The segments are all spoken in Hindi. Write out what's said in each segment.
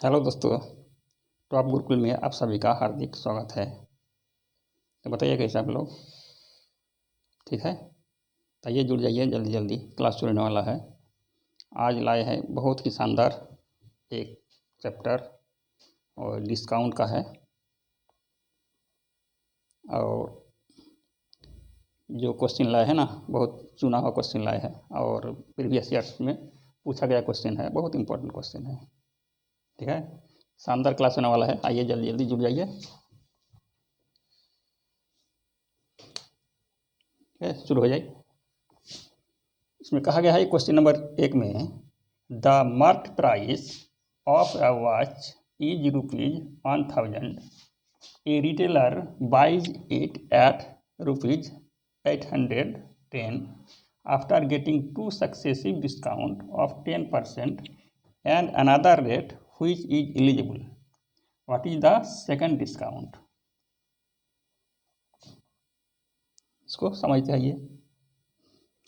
हेलो दोस्तों। टॉप गुरुकुल में आप सभी का हार्दिक स्वागत है। तो बताइए कैसे आप लोग, ठीक है? तो आइए जुड़ जाइए, जल्दी जल्दी क्लास शुरू होने वाला है। आज लाए हैं बहुत ही शानदार एक चैप्टर और डिस्काउंट का है। और जो क्वेश्चन लाए हैं ना, बहुत चुना हुआ क्वेश्चन लाए हैं और प्रीवियस ईयर्स में पूछा गया क्वेश्चन है, बहुत इंपॉर्टेंट क्वेश्चन है। ठीक है, शानदार क्लास होने वाला है। आइए जल्दी जल्दी जुड़ जाइए। ठीक है, शुरू हो जाए। इसमें कहा गया है क्वेश्चन नंबर 1 में, the market price of a watch is ₹1000. A retailer buys it at ₹810 after getting two successive discount of 10% and another rate which is eligible. What is the second discount? इसको समझते आइए।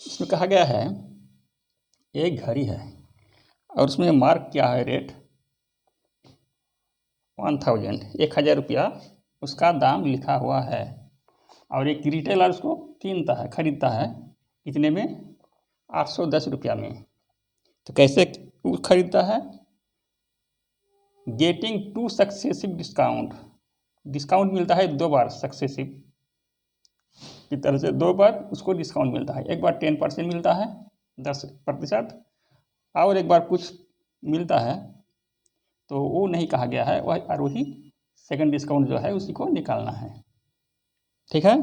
इसमें कहा गया है एक घड़ी है और उसमें मार्क क्या है, रेट 1000, 1000 रुपया उसका दाम लिखा हुआ है। और एक रिटेलर उसको कीनता है, खरीदता है, कितने में? 810 रुपया में। तो कैसे खरीदता है? Getting to successive discount. Discount मिलता है 2 बार, सक्सेसिव की तरह से 2 बार उसको डिस्काउंट मिलता है। एक बार 10% मिलता है, 10%, और एक बार कुछ मिलता है। तो वो नहीं कहा गया है, वह और वही सेकंड डिस्काउंट जो है उसी को निकालना है। ठीक है,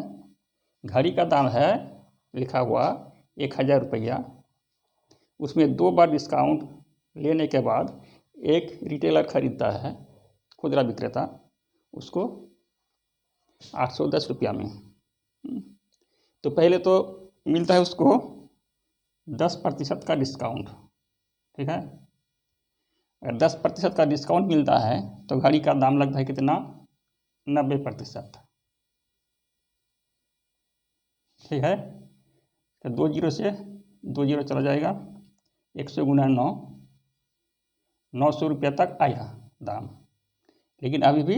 घड़ी का दाम है लिखा हुआ 1000 रुपया। उसमें 2 बार डिस्काउंट लेने के बाद एक रिटेलर खरीदता है, खुदरा विक्रेता, उसको 810 रुपया में। तो पहले तो मिलता है उसको 10% का डिस्काउंट। ठीक है, अगर 10% का डिस्काउंट मिलता है तो घड़ी का दाम लगता है कितना? 90%। ठीक है, तो 20 से 20 चला जाएगा, 100 गुना 9, 900 रुपया तक आया दाम। लेकिन अभी भी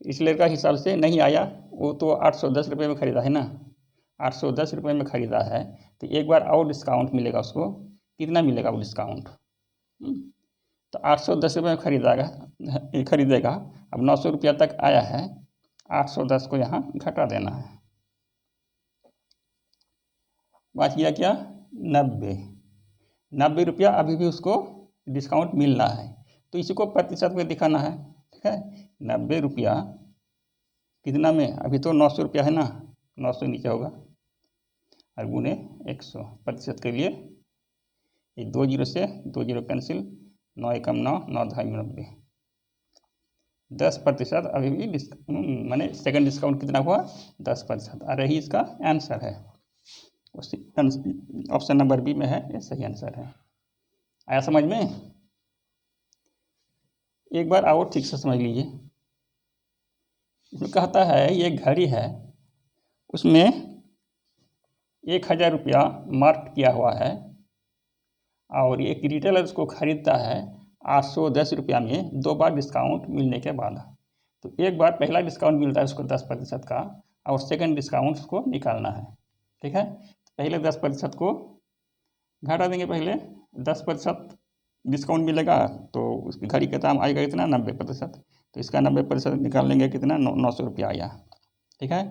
इसलिए का हिसाब से नहीं आया, वो तो 810 रुपये में खरीदा है ना, 810 रुपये में खरीदा है। तो एक बार और डिस्काउंट मिलेगा उसको। कितना मिलेगा वो डिस्काउंट? तो 810 रुपये में खरीदेगा। अब 900 रुपया तक आया है, 810 को यहाँ घटा देना है, बच गया क्या? 90 रुपया अभी भी उसको डिस्काउंट मिल रहा है। तो इसी को प्रतिशत में दिखाना है। ठीक है, 90 रुपया कितना में? अभी तो 900 रुपया है ना, 900 नीचे होगा और गुने 100 प्रतिशत के लिए। ये 20 से 20 कैंसिल, 9 एकम 9, 9 ढाई 90, 10% अभी भी मैंने सेकंड डिस्काउंट कितना हुआ? 10%। और यही इसका आंसर है। ऑप्शन नंबर बी में है, ये सही आंसर है। आया समझ में? एक बार और ठीक से समझ लीजिए। इसमें कहता है ये घड़ी है, उसमें 1000 रुपया मार्क किया हुआ है और एक रिटेलर उसको खरीदता है 810 रुपया में 2 बार डिस्काउंट मिलने के बाद। तो एक बार पहला डिस्काउंट मिलता है उसको 10% का, और सेकंड डिस्काउंट उसको निकालना है। ठीक है, पहले 10% को घटा देंगे। पहले 10% डिस्काउंट मिलेगा तो उसकी घड़ी का दाम आएगा कितना? 90%। तो इसका 90% निकाल लेंगे, कितना? 900 रुपया आया। ठीक है,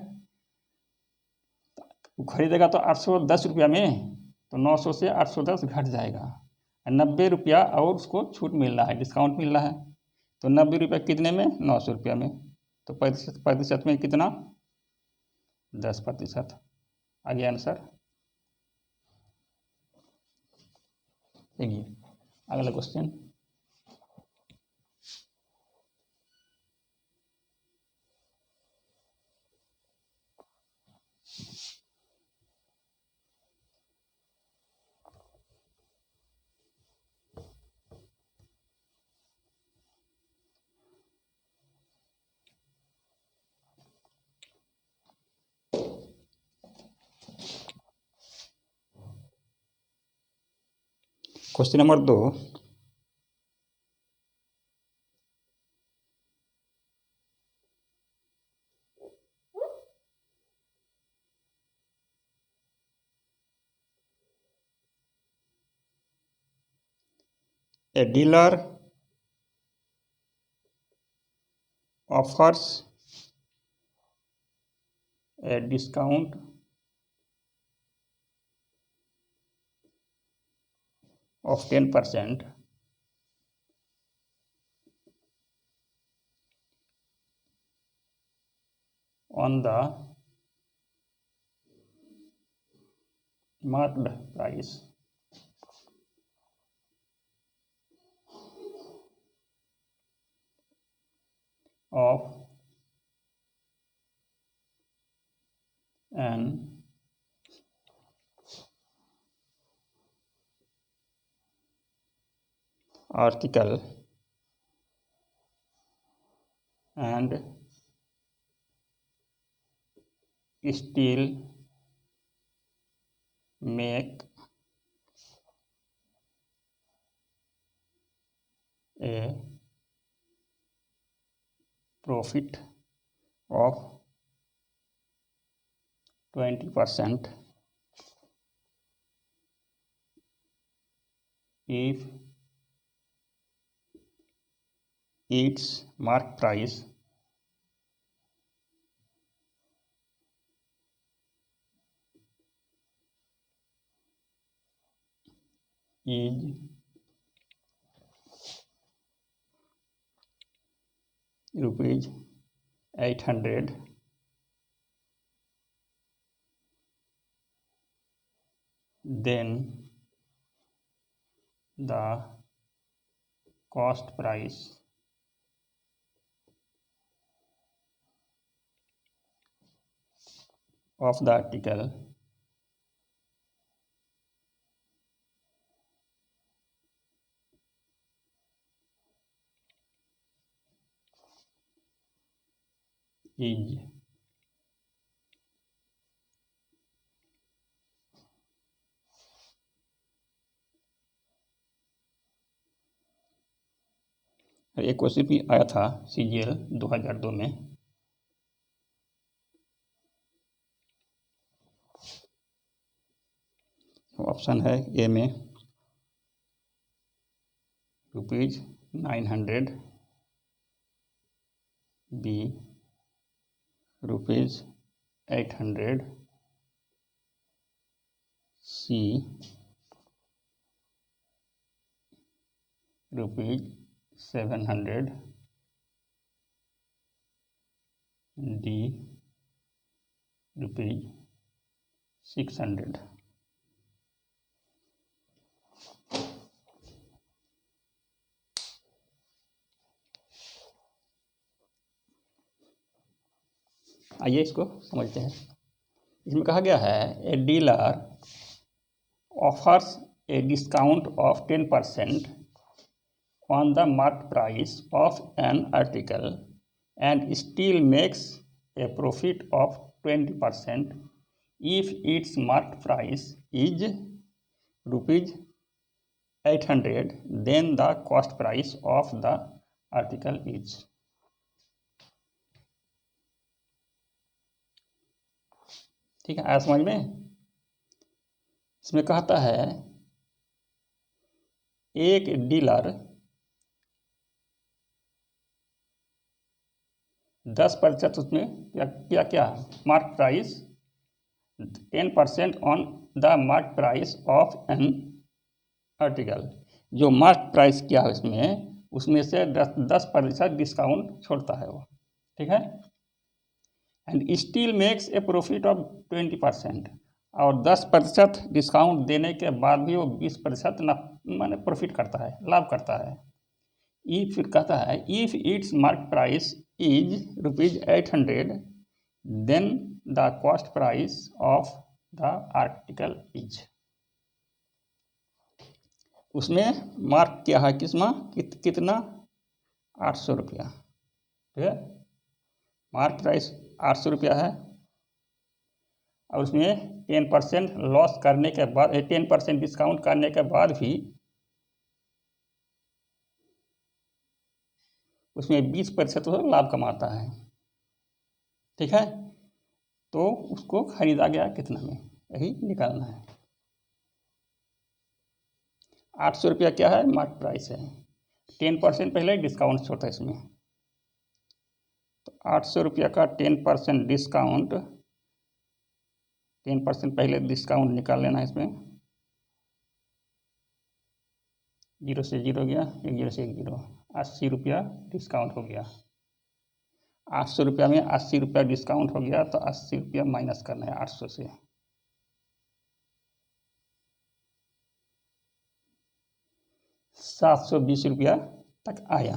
वो खरीदेगा तो 810 रुपया में, तो 900 से 810 घट जाएगा। 90 रुपया और उसको छूट मिल रहा है, डिस्काउंट मिल रहा है। तो 90 रुपया कितने में? 900 रुपया में। तो प्रतिशत में कितना? 10%। आगे आंसर। देखिए अगला question. Question number 2, A dealer offers a discount of 10% on the marked price of an article and still make a profit of 20% if its mark price is rupees 800, then the cost price of the article is एक क्वेश्चन भी आया था CGL 2002 में। ऑप्शन है ए में ₹900, बी ₹800, सी ₹700, डी ₹600। आइए इसको समझते हैं। इसमें कहा गया है a dealer offers a discount of 10% on the marked price of an article and still makes a profit of 20% if its marked price is rupees 800, then the cost price of the article is। ठीक है, आया समझ में। इसमें कहता है एक डीलर 10% उसमें क्या mark price 10% on the mark price of an article. जो मार्क प्राइस क्या है उसमें से 10% डिस्काउंट छोड़ता है वो। ठीक है, and still makes a profit of 20%, और 10% डिस्काउंट देने के बाद भी वो 20% माने प्रॉफिट करता है, लाभ करता है। फिर कहता है if it's mark price is ₹800, then the cost price of the article is. उसमें मार्क क्या है कितना 800 रुपया। ठीक है, मार्क प्राइस 800 रुपया है और उसमें 10% लॉस करने के बाद 10% डिस्काउंट करने के बाद भी उसमें 20% तो लाभ कमाता है। ठीक है, तो उसको खरीदा गया कितना में, यही निकालना है। ₹800 क्या है, मार्क प्राइस है। 10% पहले डिस्काउंट छोड़ता है इसमें, तो ₹800 का 10% डिस्काउंट, 10% पहले डिस्काउंट निकाल लेना है इसमें। 0 से 0 गया, 1 0 से 1 0, ₹80 डिस्काउंट हो गया। ₹800 में ₹80 डिस्काउंट हो गया, तो ₹80 माइनस करना है 800 से। ₹720 तक आया,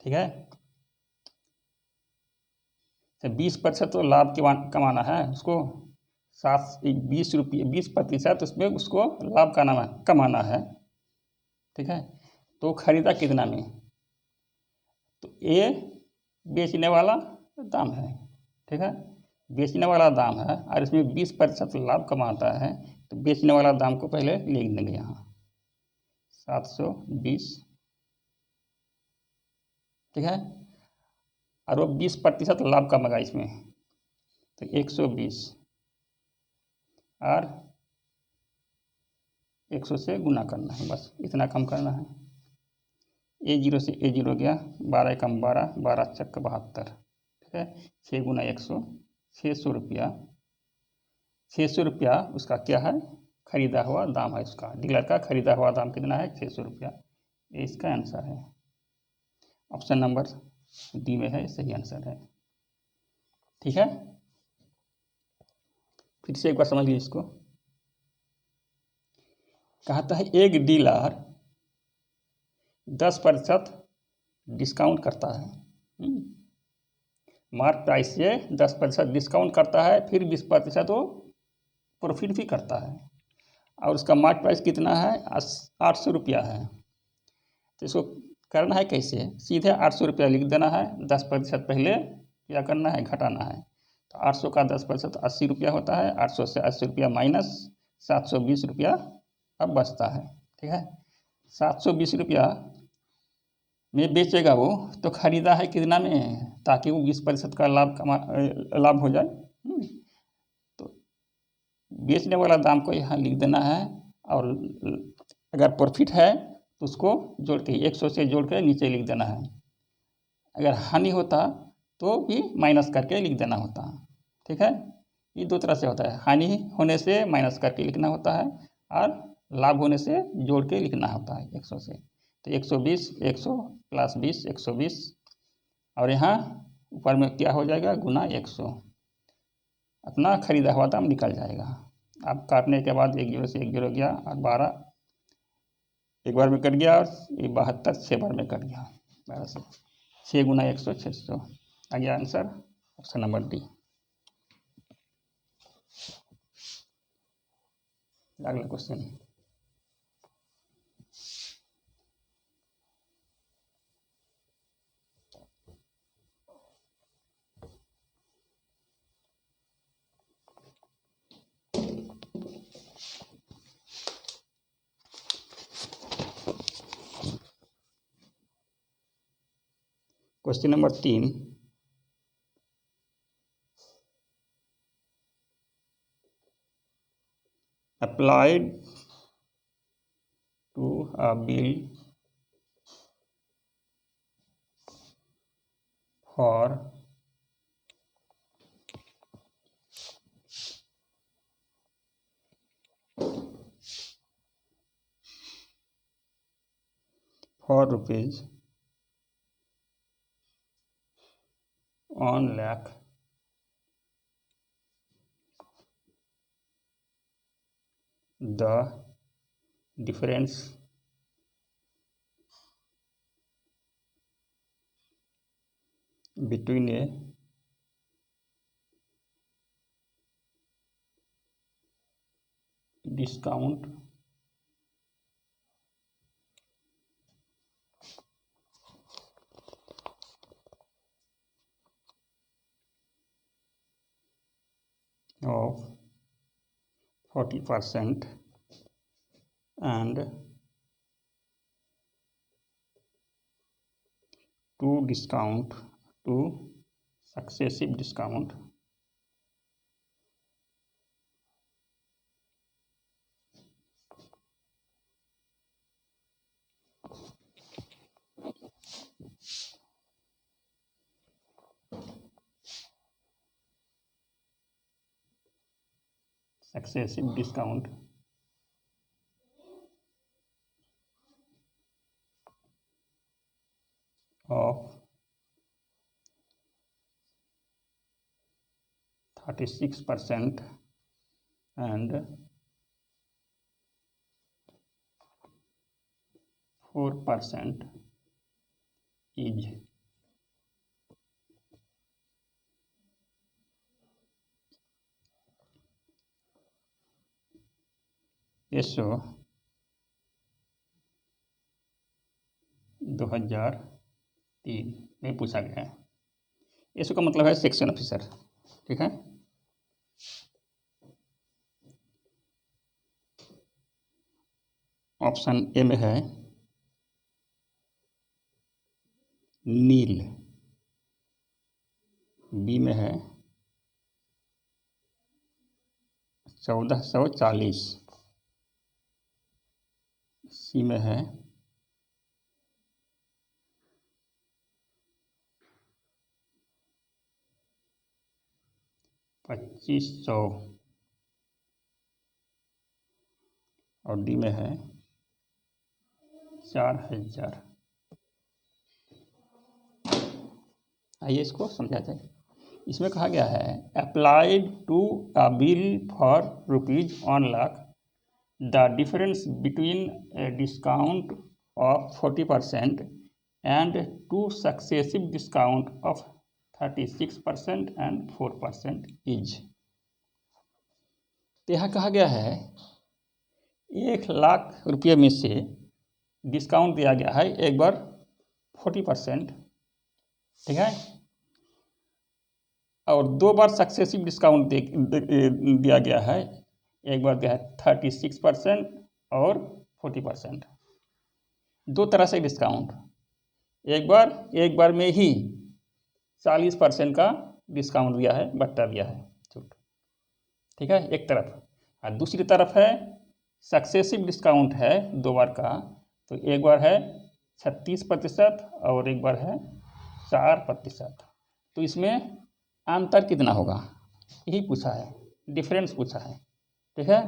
ठीक है। तो 20% तो लाभ कमाना है उसको, 20% उसमें उसको लाभ कमाना है, ठीक है। तो खरीदा कितना में, तो ये बेचने वाला दाम है, ठीक है। बेचने वाला दाम है और इसमें 20% लाभ कमाता है, तो बेचने वाला दाम को पहले लिख देंगे यहाँ 720, ठीक है। और वो 20% लाभ कमाएगा इसमें, तो 120 और 100 से गुना करना है, बस इतना कम करना है। A0 से A0 गया, 12 कम 12, 12 चक 72, ठीक है। 6 गुना 100, ₹600, ₹600 उसका क्या है, खरीदा हुआ दाम है। उसका डीलर का खरीदा हुआ दाम कितना है, ₹600। ये इसका आंसर है, ऑप्शन नंबर डी में है, सही आंसर है, ठीक है। फिर से एक बार समझ लीजिए इसको। कहता है एक डीलर 10% डिस्काउंट करता है, मार्क प्राइस से 10% डिस्काउंट करता है, फिर 20% वो प्रॉफिट भी करता है, और उसका मार्क प्राइस कितना है, ₹800 है। तो इसको करना है कैसे, सीधे ₹800 लिख देना है, 10% पहले क्या करना है, घटाना है। तो 800 का 10% ₹80 होता है, 800 से ₹80 माइनस ₹720 अब बचता है, ठीक है। ₹720 में बेचेगा वो, तो खरीदा है कितना में, ताकि वो 20% का लाभ हो जाए। तो बेचने वाला दाम को यहाँ लिख देना है, और अगर प्रॉफिट है तो उसको जोड़ के 100 से जोड़ के नीचे लिख देना है। अगर हानि होता तो भी माइनस करके लिख देना होता, ठीक है। ये दो तरह से होता है, हानि होने से माइनस करके लिखना होता है, और लाभ होने से जोड़ के लिखना होता है 100 से। तो 120, 100 प्लस 20, 120, और यहाँ ऊपर में क्या हो जाएगा, गुना 100, अपना खरीदा हुआ दाम निकल जाएगा। अब काटने के बाद 1 0 से 1 0 गया, और 12 एक बार में कट गया, और ये 72 6 बार में कट गया, 12 से 6 गुना 100 600 आ गया आंसर, ऑप्शन नंबर डी। अगला question, question number 3, applied to a bill for rupees 1 lakh, the difference between a discount of 40% and two successive discount successive discount of 36% and 4% is SO 2003 में पूछा गया है। एसओ का मतलब है सेक्शन ऑफिसर, ठीक है। ऑप्शन ए में है नील, बी में है 1440, सी में है 2500 और डी में है 4000। आइए इसको समझा जाए। इसमें कहा गया है applied to a bill for ₹1,00,000 the difference between a discount of 40% and two successive discount of 36% and 4% is. तो यहाँ कहा गया है 1,00,000 रुपये में से डिस्काउंट दिया गया है एक बार 40%, ठीक है, और 2 बार सक्सेसिव डिस्काउंट दिया गया है। एक बार दिया है 36% और 40%, 2 तरह से डिस्काउंट। एक बार में ही 40% का डिस्काउंट दिया है, बट्टा दिया है, छूट, ठीक है, एक तरफ। और दूसरी तरफ है सक्सेसिव डिस्काउंट है 2 बार का, तो एक बार है 36% और एक बार है 4%। तो इसमें अंतर कितना होगा यही पूछा है, डिफरेंस पूछा है, ठीक है।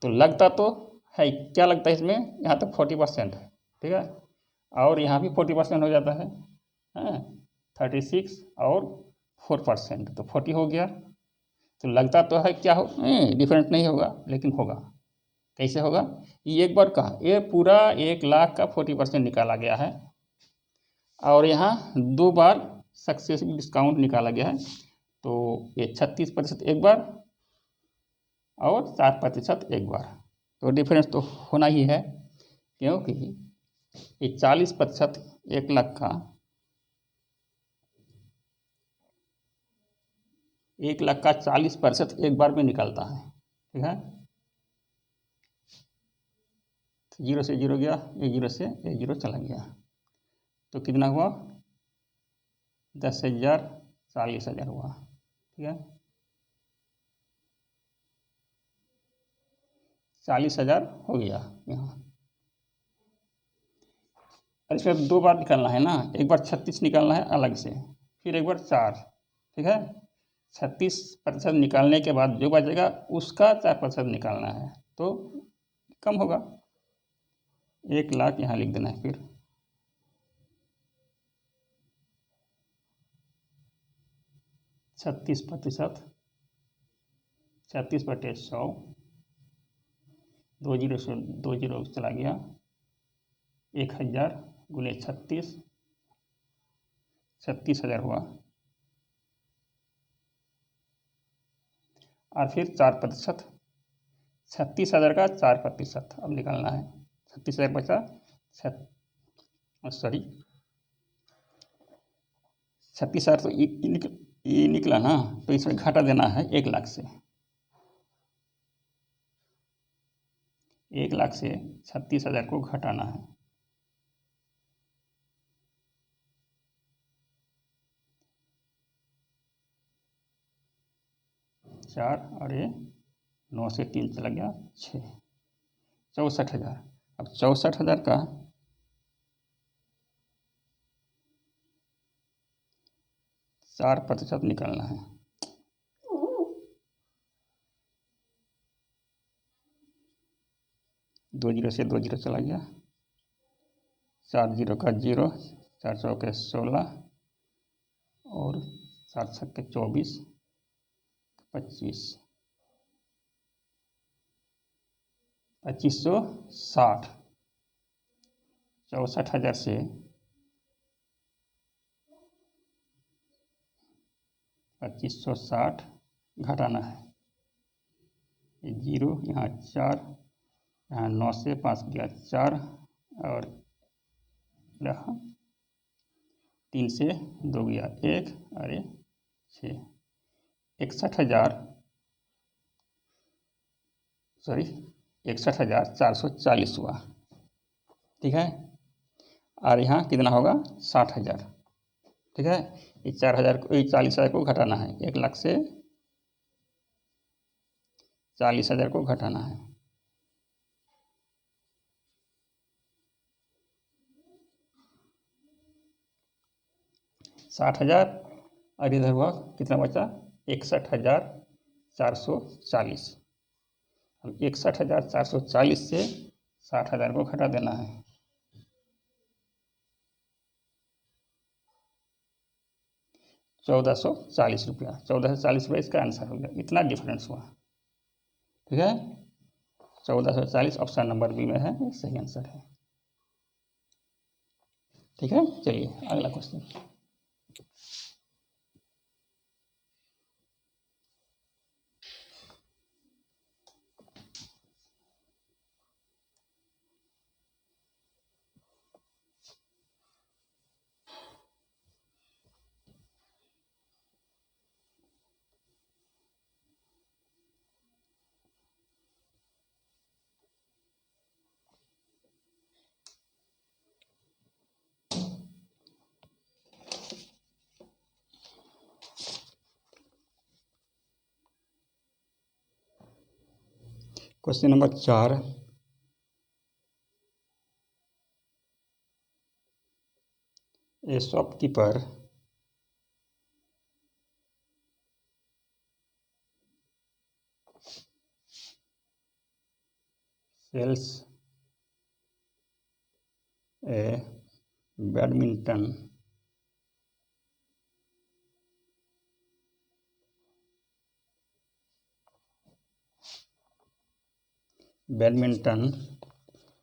तो लगता तो है, क्या लगता है इसमें, यहाँ तक 40% है, ठीक है, और यहाँ भी 40% हो जाता है, 36 और 4%, तो 40 हो गया। तो लगता तो है क्या हो, डिफरेंस नहीं होगा, लेकिन होगा। कैसे होगा, ये एक बार का ये पूरा 1,00,000 का 40% निकाला गया है, और यहाँ 2 बार सक्सेसिव डिस्काउंट निकाला गया है, तो ये 36% एक बार और 4% एक बार। तो डिफरेंस तो होना ही है, क्योंकि ये 40% 1,00,000 का 1,00,000 का 40% एक बार में निकलता है, ठीक है। 0 से 0 गया, ये 0 से ये 0 चला गया, तो कितना हुआ, 10,000 40,000 हुआ, ठीक है। 40,000 हो गया यहाँ। और इसमें 2 बार निकालना है ना, एक बार 36 निकालना है अलग से, फिर एक बार 4, ठीक है। 36% निकालने के बाद जो बचेगा उसका 4% निकालना है, तो कम होगा। 1,00,000 यहाँ लिख देना है, फिर 36%, 36/100, 2 जीरो से 2 जीरो चला गया, 1,000 गुने 36, 36,000 हुआ, और फिर 4%, 36,000 का 4% अब निकालना है। 36,000 बचा, सॉरी 36,000 तो ये निकला ना, तो इसमें घाटा देना है 1,00,000 से। 1,00,000 से 36,000 को घटाना है। 4 और ये 9 से 3 चला गया 6, 64,000। अब 64,000 का 4% निकालना है। 2 जीरो से 2 जीरो चला गया, 4 जीरो का 0, 4 चौके 16 और 7 छक्के 24, 25, 2560, 64,000 से 2560 घटाना है। ये 0, यहाँ 4, यहाँ 9 से 5 गया 4 और यहाँ 3 से 2 गया 1 और ये 6, 61,440 हुआ। ठीक है, और यहाँ कितना होगा 60,000। ठीक है, ये 4,000 को 40,000 को घटाना है, 1 लाख से 40,000 को घटाना है। साठ हजार और इधर हुआ कितना बचा 61,440। अब 61,440 से 60,000 को घटा देना है। 1,440 रुपया, 1,440 रुपया इसका आंसर हो गया। इतना डिफरेंस हुआ। ठीक है, 1,440 ऑप्शन नंबर बी में है, सही आंसर है। ठीक है, चलिए अगला question. Question number 4, A shopkeeper sells a badminton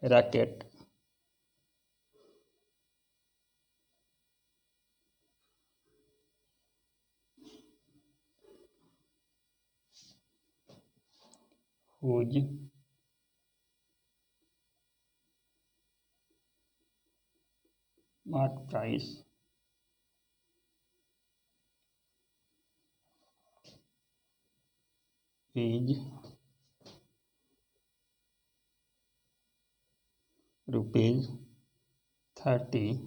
racket whose market price is rupees 30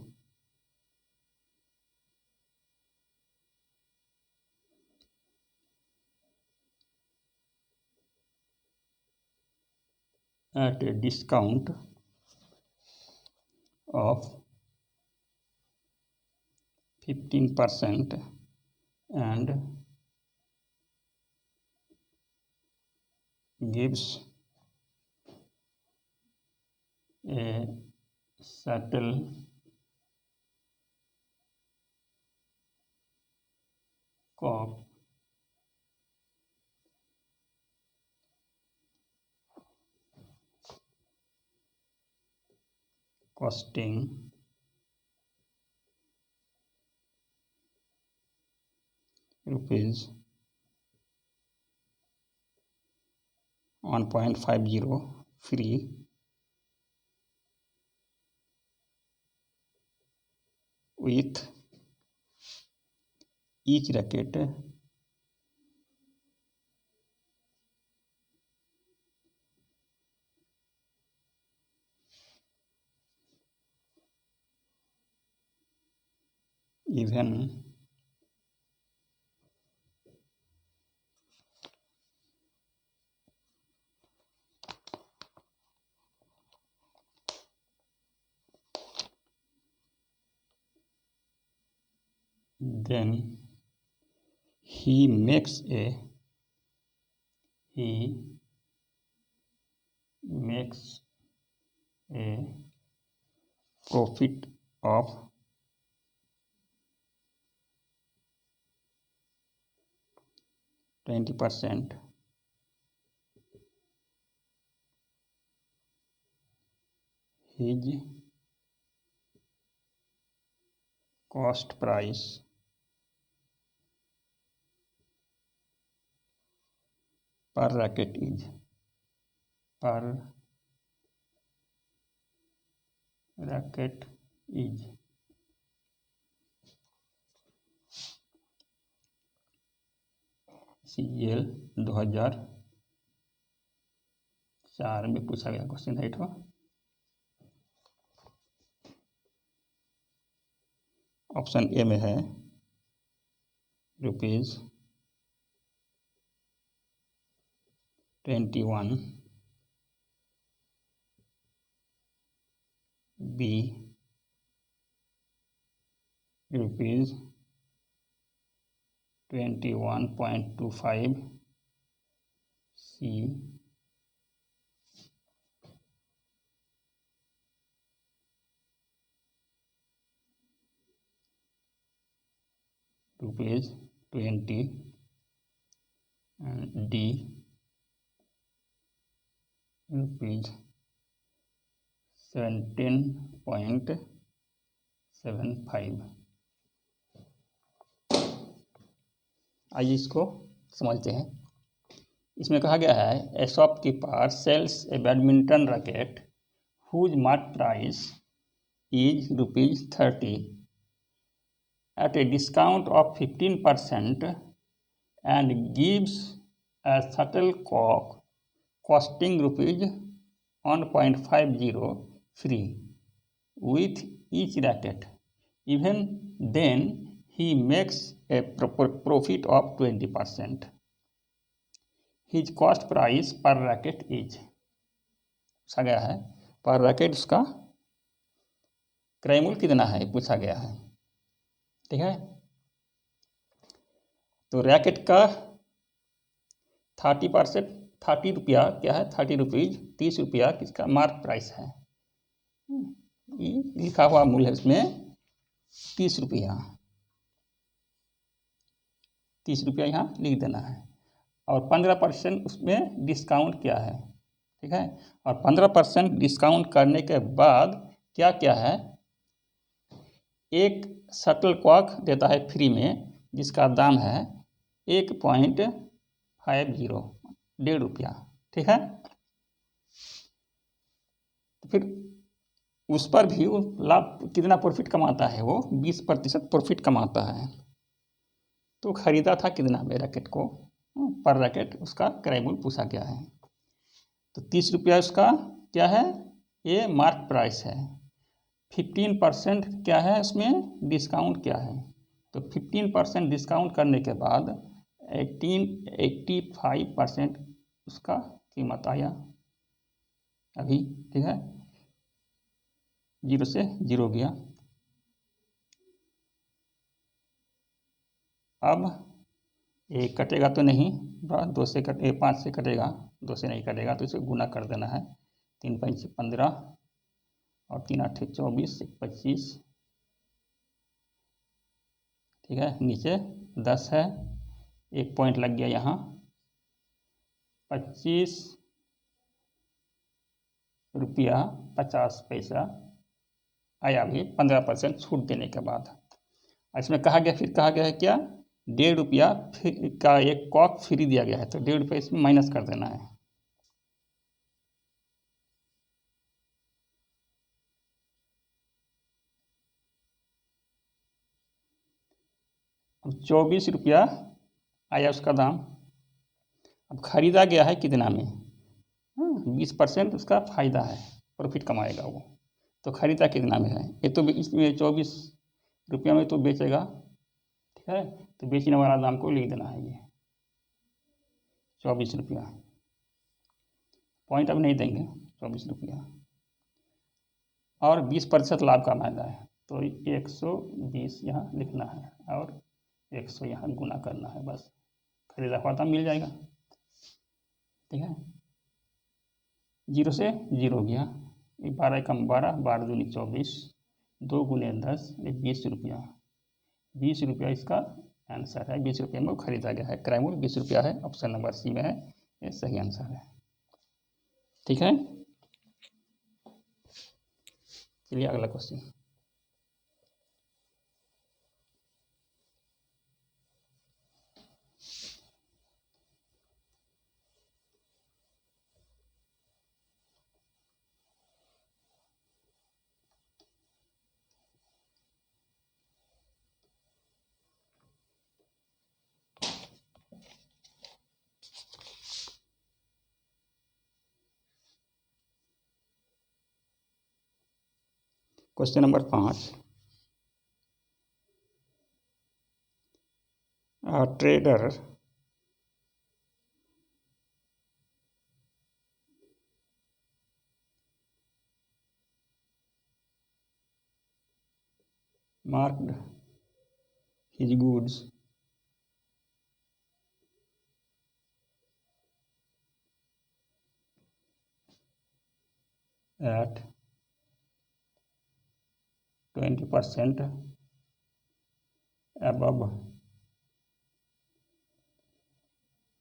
at a discount of 15% and gives a shuttlecock costing rupees 1.50 free with each racket even then he makes a he makes A profit of 20% his cost price per racket is CL 2004 में पूछा गया क्वेश्चन है। ऑप्शन ए में है ₹21, बी ₹21.25, सी ₹20 and D ₹17.75। आइए इसको समझते हैं। इसमें कहा गया है a shopkeeper sells a badminton racket whose mark price is ₹30 at a discount of 15% and gives a shuttlecock costing ₹1.50 free with each racket. Even then he makes a profit of 20%. His cost price per racket is, पूछा गया है पर रैकेट उसका क्रय मूल्य कितना है पूछा गया है। ठीक है, तो रैकेट का 30% 30 रुपया क्या है, 30 रुपीज 30 रुपया किसका मार्क प्राइस है। लिखा हुआ मूल्य है इसमें 30 रुपया, 30 रुपया यहाँ लिख देना है और 15% उसमें डिस्काउंट क्या है। ठीक है, और 15% डिस्काउंट करने के बाद क्या क्या है, एक शटल कॉक देता है फ्री में जिसका दाम है 1.50, ₹1.50। ठीक है, तो फिर उस पर भी लाभ कितना प्रॉफिट कमाता है, वो 20% प्रॉफिट कमाता है। तो खरीदा था कितना में रैकेट को, पर रैकेट उसका क्रय मूल्य पूछा गया है। तो 30 रुपया उसका क्या है, ये मार्क प्राइस है। 15% क्या है उसमें डिस्काउंट क्या है, तो 15% डिस्काउंट करने के बाद 85% उसका कीमत आया अभी। ठीक है, 0 से 0 गया। अब ये कटेगा तो नहीं, 2 से 5 से कटेगा, 2 से नहीं कटेगा तो इसे गुना कर देना है। 3 5 15 और 3 8 24, 25। ठीक है, नीचे 10 है, 1 पॉइंट लग गया यहाँ, 25 रुपया 50 पैसा आया अभी 15% छूट देने के बाद। इसमें कहा गया, फिर कहा गया है क्या, ₹1.50 का एक कॉक फ्री दिया गया है, तो ₹1.50 इसमें माइनस कर देना है। अब 24 रुपया आया उसका दाम। अब खरीदा गया है कितना में, 20% उसका फायदा है, प्रॉफिट कमाएगा वो। तो खरीदा कितना में है, ये तो इसमें 24 रुपया में तो बेचेगा। ठीक है, तो बेचने वाला दाम को लिख देना है, ये 24 रुपया। पॉइंट अब नहीं देंगे, 24 रुपया और 20% लाभ का फायदा है, तो 120 यहाँ लिखना है और 100 यहाँ गुना करना है, बस खरीदा हुआ दाम मिल जाएगा। ठीक है, 0 से 0 गया, 12 कम 12, 12 दूनी 24, 2 गुने 10, 20 रुपया। 20 रुपया इसका आंसर है। 20 रुपये में वो खरीदा गया है। क्रय मूल्य 20 रुपया है। ऑप्शन नंबर सी में है, ये सही आंसर है। ठीक है, चलिए अगला question. Question number 5, trader marked his goods at 20% above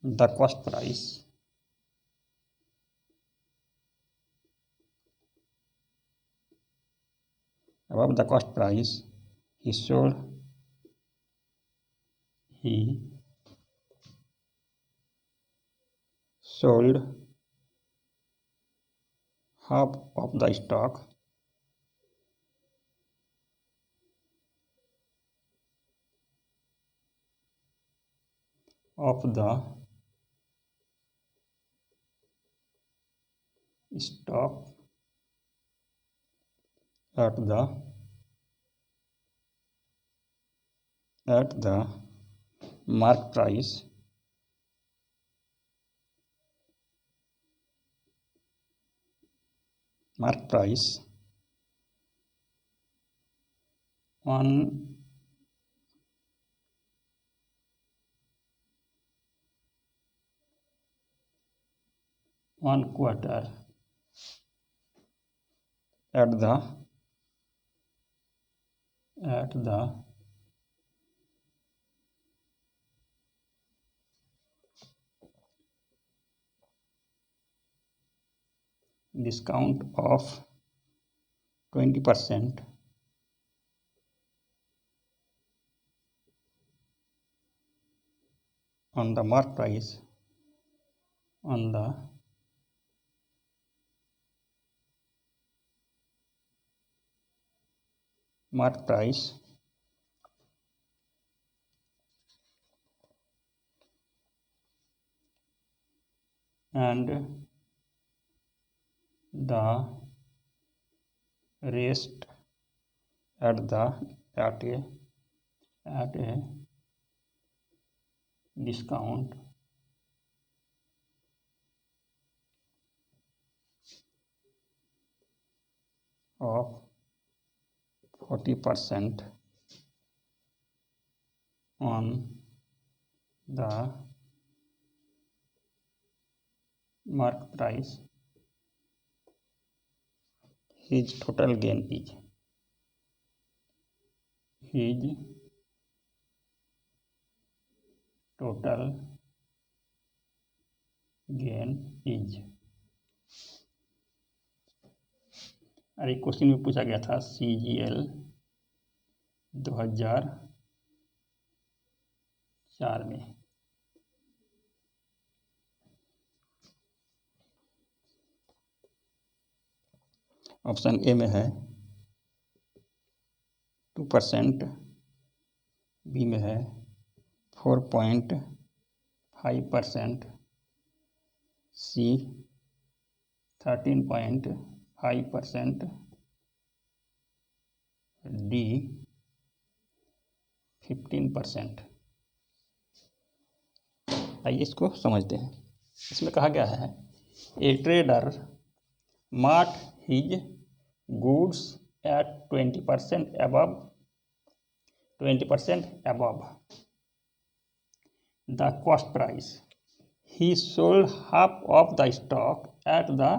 the cost price he sold half of the stock of the stock at the mark price on 1/4 at the discount of 20% on the mark price and the rest at a discount of 40% on the mark price. His total gain is अरे क्वेश्चन में पूछा गया था CGL 2004 में। ऑप्शन ए में है 2%, बी में है 4.5%, सी 13.5%, डी 15%। आइए इसको समझते हैं। इसमें कहा गया है ए trader mark his goods at 20% above the cost price. He sold half of the stock at the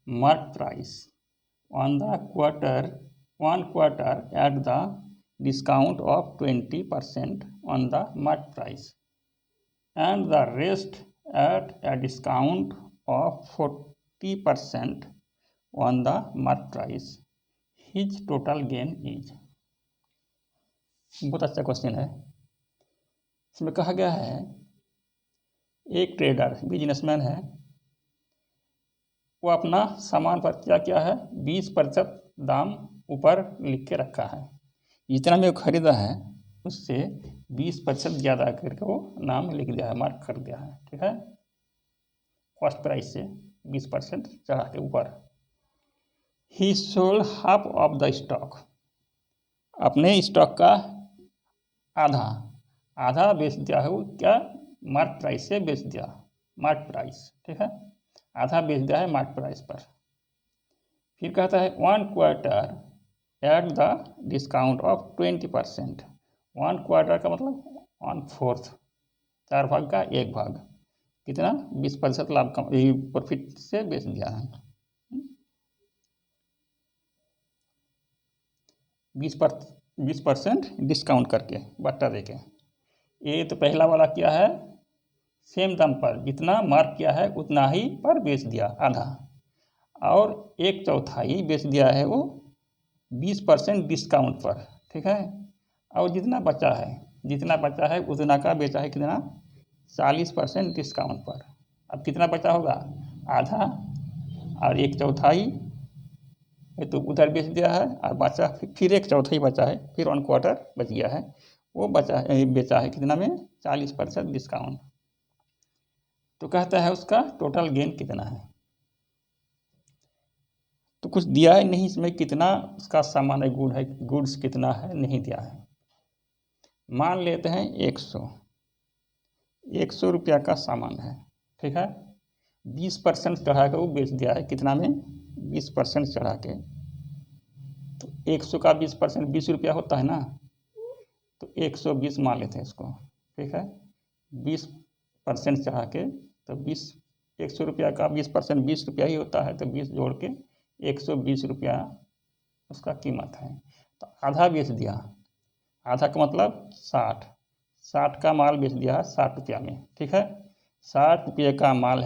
mark price on the one quarter at the discount of 20% on the market price and the rest at a discount of 40% on the market price. His total gain is। बहुत अच्छा क्वेश्चन है। इसमें कहा गया है एक ट्रेडर बिजनेसमैन है, वो अपना सामान पर क्या किया है 20% दाम ऊपर लिख के रखा है। जितना में वो खरीदा है उससे 20% ज़्यादा करके वो नाम लिख दिया है, मार्क कर दिया है। ठीक है, कॉस्ट प्राइस से 20% चढ़ा के ऊपर। ही sold half of the stock, अपने स्टॉक का आधा बेच दिया है। वो क्या मार्क प्राइस से बेच दिया, मार्क प्राइस। ठीक है, आधा बेच दिया है मार्क प्राइस पर। फिर कहता है 1 quarter at the discount of 20%। 1 quarter का मतलब 1/4, 4 भाग का 1 भाग, कितना 20% लाभ का प्रॉफिट से बेच दिया है। 20% डिस्काउंट करके बट्टा देके। ये तो पहला वाला क्या है, सेम दाम पर जितना मार्क किया है उतना ही पर बेच दिया, आधा, और 1/4 बेच दिया है वो 20% डिस्काउंट पर। ठीक है, और जितना बचा है उतना का बेचा है कितना 40% डिस्काउंट पर। अब कितना बचा होगा, आधा और 1/4 ये तो उधर बेच दिया है, और बचा फिर 1/4 बचा है, फिर 1 क्वार्टर बच गया है, वो बेचा है कितना में 40% डिस्काउंट। तो कहता है उसका टोटल गेन कितना है। तो कुछ दिया है नहीं इसमें, कितना उसका सामान है, गुड्स कितना है नहीं दिया है। मान लेते हैं 100 रुपया का सामान है। ठीक है, 20% चढ़ा के वो बेच दिया है, कितना में 20% चढ़ा के। तो 100 का 20% 20 रुपया होता है ना, तो 120 मान लेते हैं इसको। ठीक है, 20% चढ़ा के, तो 100 रुपया का 20% 20 रुपया ही होता है, तो 20 जोड़ के 120 रुपया उसका कीमत है। तो आधा बेच दिया, आधा का मतलब 60 का माल बेच दिया है 60 रुपया में। ठीक है, 60 रुपये का माल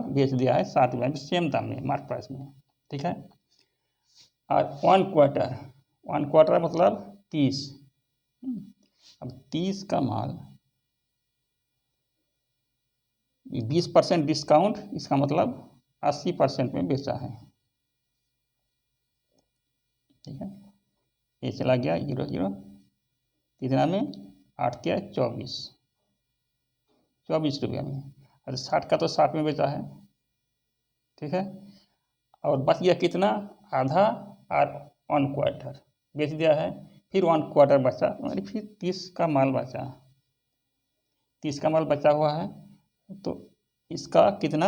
बेच दिया है 60 रुपये में, सेम दाम में, मार्केट प्राइस में। ठीक है, और 1 क्वार्टर मतलब 30। अब 30 का माल 20% डिस्काउंट, इसका मतलब 80% में बेचा है। ठीक है, ये चला गया 0 कितना में 8 क्या 24 रुपया में। अरे 60 का तो 60 में बेचा है। ठीक है, और बच गया कितना, आधा और 1 क्वार्टर बेच दिया है, फिर 1 क्वार्टर बचा, और फिर 30 का माल बचा, 30 का माल बचा हुआ है। तो इसका कितना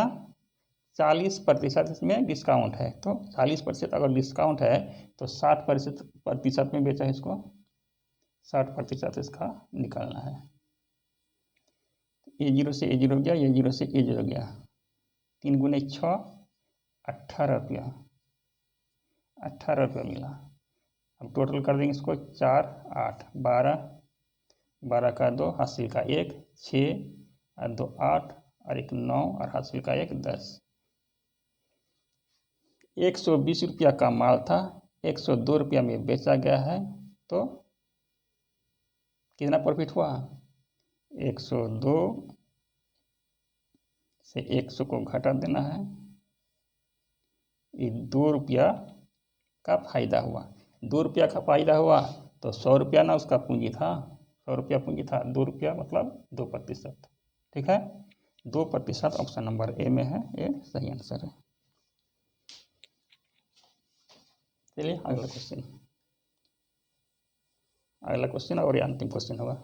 40% इसमें डिस्काउंट है। तो 40% अगर डिस्काउंट है तो 60% में बेचा है इसको, 60% इसका निकालना है। A0 से A0 गया, A0 से A0 गया, 3 गुने 6 18 रुपया, 18 रुपया मिला। अब टोटल कर देंगे इसको, 4 8 12 का 2 हासिल का 1 6 और 2 8 और 1 9 और हासिल का 1 10। 120 रुपया का माल था, 102 रुपया में बेचा गया है। तो कितना प्रॉफिट हुआ, 102 से 100 को घटा देना है, ये 2 रुपया का फायदा हुआ। 2 रुपया का फायदा हुआ तो 100 रुपया ना उसका पूंजी था, 100 रुपया पूंजी था, 2 रुपया मतलब 2%। ठीक है, 2%, ऑप्शन नंबर ए में है, ये सही आंसर है। चलिए अगला क्वेश्चन और ये अंतिम क्वेश्चन होगा।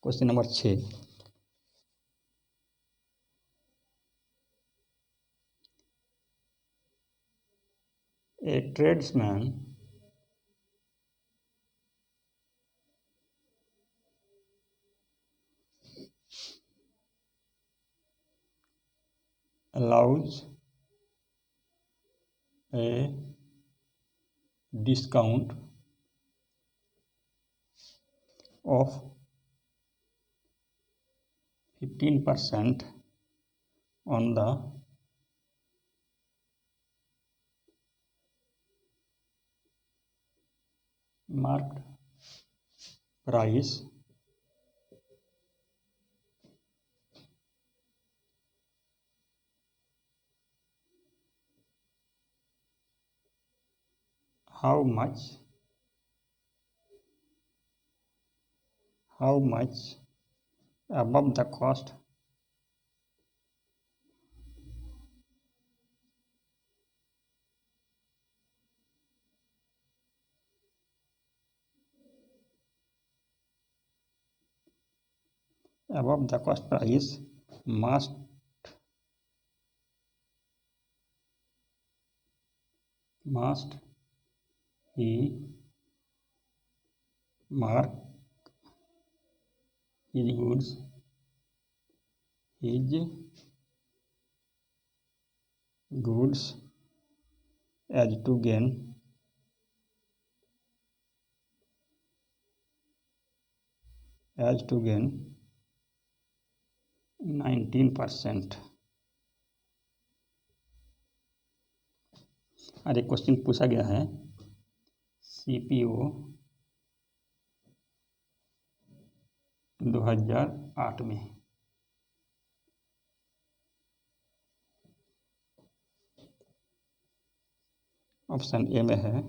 Question number 6, A tradesman allows a discount of 15% on the marked price how much above the cost price must he mark his goods as to gain 19%। और एक क्वेश्चन पूछा गया है CPO 2008 में। ऑप्शन ए में है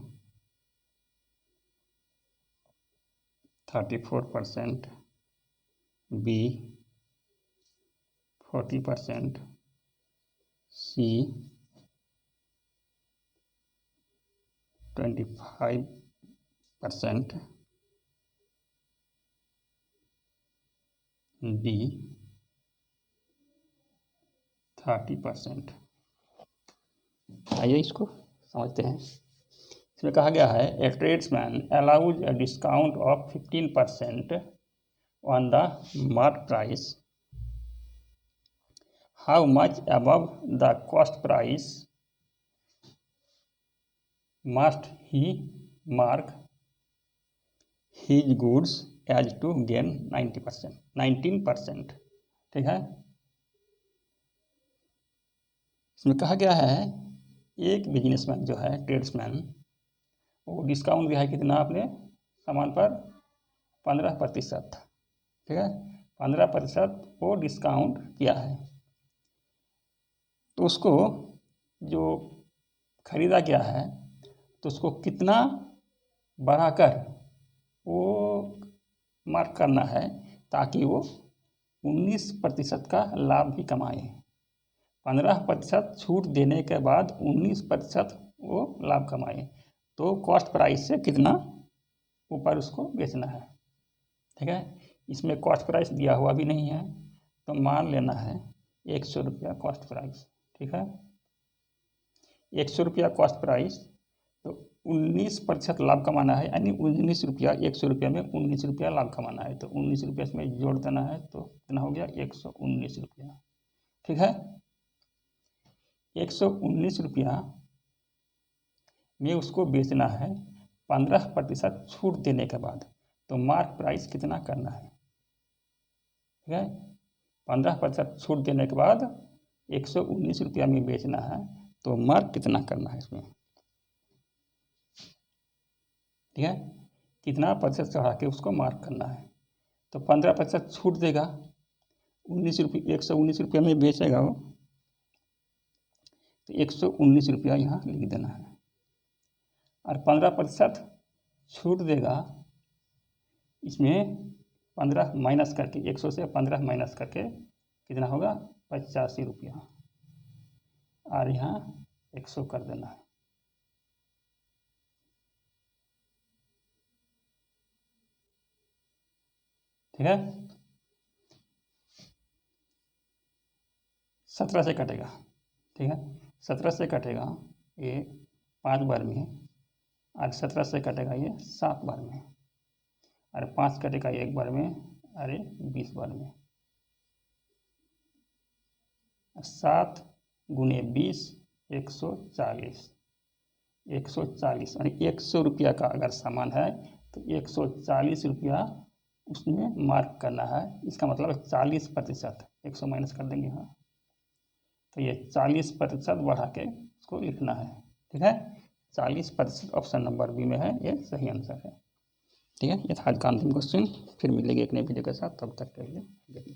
34%, बी 40%, सी 25%, डी 30%। आइए इसको समझते हैं। इसमें कहा गया है a tradesman allows a discount of 15% on the mark price how much above the cost price must he mark his goods as to gain 19%। ठीक है। इसमें कहा गया है एक बिजनेसमैन जो है ट्रेड्समैन वो डिस्काउंट दिया है कितना अपने सामान पर 15%। ठीक है, 15% वो डिस्काउंट किया है। तो उसको जो खरीदा गया है तो उसको कितना बढ़ाकर वो मार्क करना है ताकि वो 19% का लाभ भी कमाए। 15% छूट देने के बाद 19% वो लाभ कमाए। तो कॉस्ट प्राइस से कितना ऊपर उसको बेचना है। ठीक है, इसमें कॉस्ट प्राइस दिया हुआ भी नहीं है तो मान लेना है 100 रुपया कॉस्ट प्राइस। ठीक है, 100 रुपया कॉस्ट प्राइस तो 19% लाभ कमाना है, यानी 19 रुपया 100 रुपया में 19 रुपया लाभ कमाना है। तो 19 रुपया इसमें जोड़ देना है तो कितना हो गया 119 रुपया। ठीक है, 119 रुपया में उसको बेचना है 15% छूट देने के बाद। तो मार्क प्राइस कितना करना है। ठीक है, 15% छूट देने के बाद 119 रुपया में बेचना है तो मार्क कितना करना है इसमें। ठीक है, कितना प्रतिशत चढ़ा के उसको मार्क करना है। तो 15% छूट देगा, 119 रुपया में बेचेगा वो, तो 119 रुपया यहाँ लिख देना है। और 15% छूट देगा, इसमें 15 माइनस करके 100 से 15 माइनस करके कितना होगा 85 रुपया, और यहाँ 100 कर देना है। ठीक है, 17 से कटेगा। ठीक है, 17 से कटेगा ये 5 बार में है, और 17 से कटेगा ये 7 बार में, अरे 5 कटेगा 1 बार में, अरे 20 बार में। 7 गुने 20 140, 140 यानी 100 रुपया का अगर सामान है तो 140 रुपया उसमें मार्क करना है। इसका मतलब 40%, 100 माइनस कर देंगे हाँ, तो ये 40% बढ़ा के उसको लिखना है। ठीक है, 40%, ऑप्शन नंबर बी में है, ये सही आंसर है। ठीक है, ये था आज का अंतिम क्वेश्चन। फिर मिलेंगे एक नए वीडियो के साथ, तब तक के लिए।